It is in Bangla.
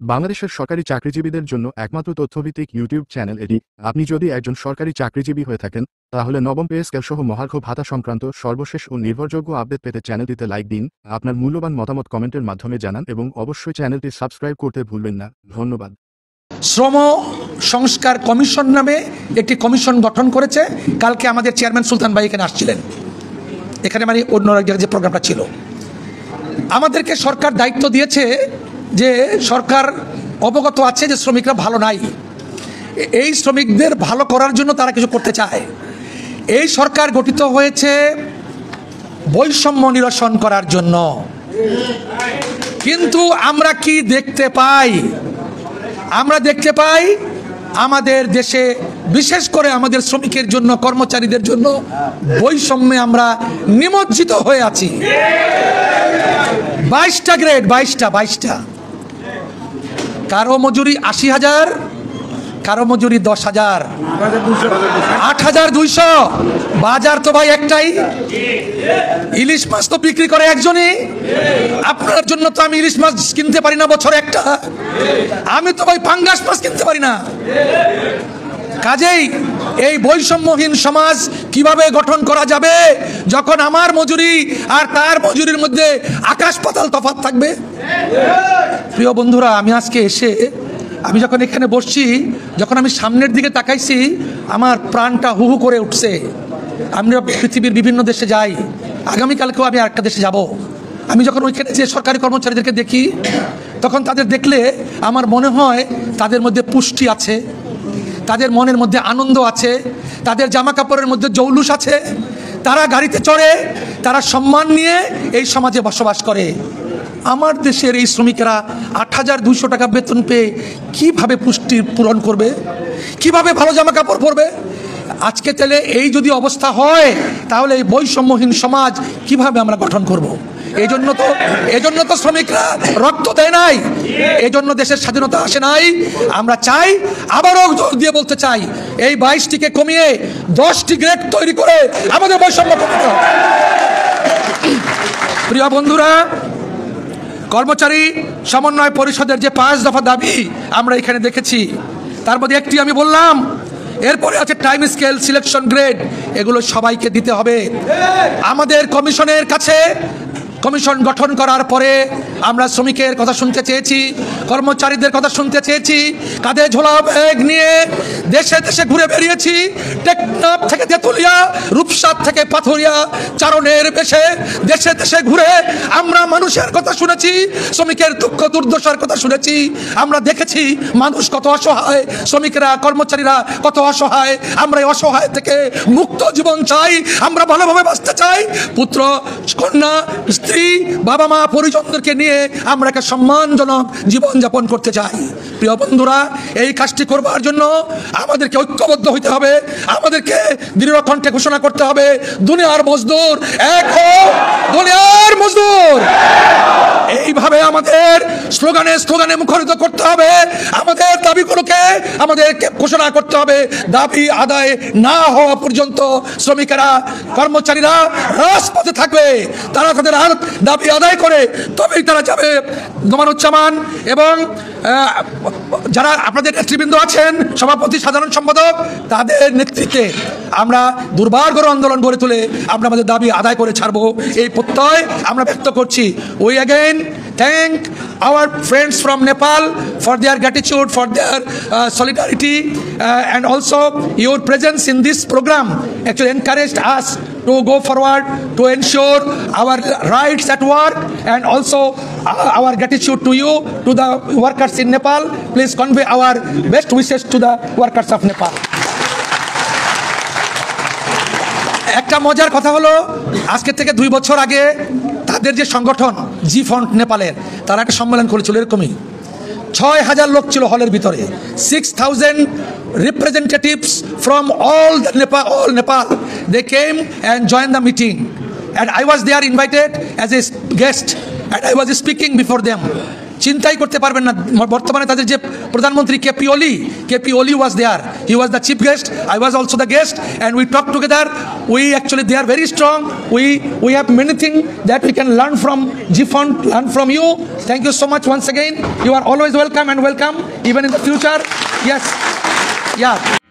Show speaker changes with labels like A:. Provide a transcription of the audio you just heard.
A: বাংলাদেশের সরকারি চাকরিজীবীদের জন্য একমাত্র তথ্যভিত্তিক ইউটিউব চ্যানেল এটি। আপনি যদি একজন সরকারি চাকরিজীবী হয়ে থাকেন, তাহলে নবম পে স্কেল সহ মহার্ঘ ভাতা সংক্রান্ত সর্বশেষ ও নির্ভরযোগ্য আপডেট পেতে চ্যানেলটিতে লাইক দিন, আপনার মূল্যবান মতামত কমেন্টের মাধ্যমে জানান এবং অবশ্যই চ্যানেলটি সাবস্ক্রাইব করতে ভুলবেন না। ধন্যবাদ।
B: শ্রম সংস্কার কমিশন নামে একটি কমিশন গঠন করেছে। কালকে আমাদের চেয়ারম্যান সুলতান ভাই এখানে আসছিলেন, এখানে মানে অন্য এক জায়গায় যে প্রোগ্রামটা ছিল। আমাদেরকে সরকার দায়িত্ব দিয়েছে যে সরকার অবগত আছে যে শ্রমিকরা ভালো নাই, এই শ্রমিকদের ভালো করার জন্য তারা কিছু করতে চায়। এই সরকার গঠিত হয়েছে বৈষম্য নিরসন করার জন্য, কিন্তু আমরা কি দেখতে পাই? আমরা দেখতে পাই আমাদের দেশে বিশেষ করে আমাদের শ্রমিকের জন্য, কর্মচারীদের জন্য বৈষম্যে আমরা নিমজ্জিত হয়ে আছি। 22টা গ্রেড, 22টা। কারো মজুরি 80,000, কারো মজুরি 10,000, 8,200। বাজার তো ভাই একটাই, ইলিশ মাছ তো বিক্রি করে একজনই। আপনার জন্য তো আমি ইলিশ মাছ কিনতে পারি না বছরে একটা, আমি তো ভাই পাঙ্গাস মাছ কিনতে পারি না। কাজেই এই বৈষম্যহীন সমাজ কিভাবে গঠন করা যাবে যখন আমার মজুরি আর তার মজুরির মধ্যে আকাশ পাতাল তফাৎ থাকবে? প্রিয় বন্ধুরা, আমি আজকে এসে আমি যখন এখানে বসছি, যখন আমি সামনের দিকে তাকাইছি, আমার প্রাণটা হু হু করে উঠছে। আমি পৃথিবীর বিভিন্ন দেশে যাই, আগামীকালকেও আমি আরেকটা দেশে যাব। আমি যখন ওইখানে যে সরকারি কর্মচারীদেরকে দেখি, তখন তাদের দেখলে আমার মনে হয় তাদের মধ্যে পুষ্টি আছে, তাদের মনের মধ্যে আনন্দ আছে, তাদের জামা কাপড়ের মধ্যে জৌলুস আছে, তারা গাড়িতে চড়ে, তারা সম্মান নিয়ে এই সমাজে বসবাস করে। আমার দেশের এই শ্রমিকেরা 8,200 টাকা বেতন পেয়ে কিভাবে পুষ্টি পূরণ করবে, কিভাবে ভালো জামা কাপড় পরবে? আজকে তাহলে এই যদি অবস্থা হয়, তাহলে এই বৈষম্যহীন সমাজ কিভাবে আমরা গঠন করব? এজন্য তো শ্রমিকরা রক্ত দেয় নাই, এজন্য দেশের স্বাধীনতা আসে নাই। আমরা চাই, আবারও জোর দিয়ে বলতে চাই, এই 22টিকে কমিয়ে 10টি গ্রেড তৈরি করে আমাদের বৈষম্য কমাতে হবে। প্রিয় বন্ধুরা, কর্মচারী সমন্বয় পরিষদের যে 5 দফা দাবি আমরা এখানে দেখেছি, তার মধ্যে একটি আমি বললাম। এরপরে আছে টাইম স্কেল, সিলেকশন গ্রেড, এগুলো সবাইকে দিতে হবে। আমাদের কমিশনের কাছে, কমিশন গঠন করার পরে আমরা শ্রমিকের কথা শুনতে চেয়েছি, কর্মচারীদের কথা শুনতে চেয়েছি। কাঁধে ঝোলা ব্যাগ নিয়ে দেশে দেশে ঘুরে বেরিয়েছি, টেকনাফ থেকে তেঁতুলিয়া, রূপসার থেকে পাথুরিয়া, চারণের বেশে দেশে দেশে ঘুরে আমরা মানুষের কথা শুনেছি, শ্রমিকের দুঃখ দুর্দশার কথা শুনেছি। আমরা দেখেছি মানুষ কত অসহায়, শ্রমিকেরা, কর্মচারীরা কত অসহায়। আমরা এই অসহায় থেকে মুক্ত জীবন চাই, আমরা ভালোভাবে বাঁচতে চাই। পুত্র, কন্যা, স্ত্রী, বাবা মা, পরিজনদেরকে নিয়ে আমরা একটা সম্মানজনক জীবনযাপন করতে চাই। প্রিয় বন্ধুরা, এই কাজটি করবার জন্য আমাদেরকে ঐক্যবদ্ধ হইতে হবে, আমাদেরকে দৃঢ় কণ্ঠে ঘোষণা করতে হবে, দুনিয়ার মজদুর এক হও, দুনিয়ার মজদুর। এইভাবে আমাদের স্লোগানে স্লোগানে মুখরিত করতে হবে। আমাদের দাবিগুলোকে আমাদেরকে ঘোষণা করতে হবে। দাবি আদায় না হওয়া পর্যন্ত শ্রমিকেরা, কর্মচারীরা রাজপথে থাকবে। তারা তাদের দাবি আদায় করে তবেই তারা যাবে। নোমানুজ্জামান এবং যারা আপনাদের নেতৃবৃন্দ আছেন, সভাপতি, সাধারণ সম্পাদক, তাদের নেতৃত্বে আমরা দুর্বার আন্দোলন গড়ে তুলে আমরা আমাদের দাবি আদায় করে ছাড়বো, এই প্রত্যয় আমরা ব্যক্ত করছি। We again thank our friends from Nepal for their gratitude, for their solidarity, and also your presence in this program actually encouraged us to go forward to ensure our rights at work, and also our gratitude to you, to the workers in Nepal. Please convey our best wishes to the workers of Nepal. একটা মজার কথা হলো, আজকে থেকে 2 বছর আগে তাদের যে সংগঠন জি ফ্রন্ট নেপালের, তারা একটা সম্মেলন করেছিল। এরকমই 6,000 লোক ছিল হলের ভিতরে, 6,000 representatives from all Nepal. They came and joined the meeting, and I was there invited as a guest, and I was speaking before them. চিন্তাই করতে পারবেন না। বর্তমানে তাদের যে প্রধানমন্ত্রী KP Oli was there, he was the chief guest, I was also the guest, and we talk together. We actually they are very strong, we have many thing that we can learn from GFund, learn from you. Thank you so much once again, you are always welcome and welcome even in the future. Yes, yeah.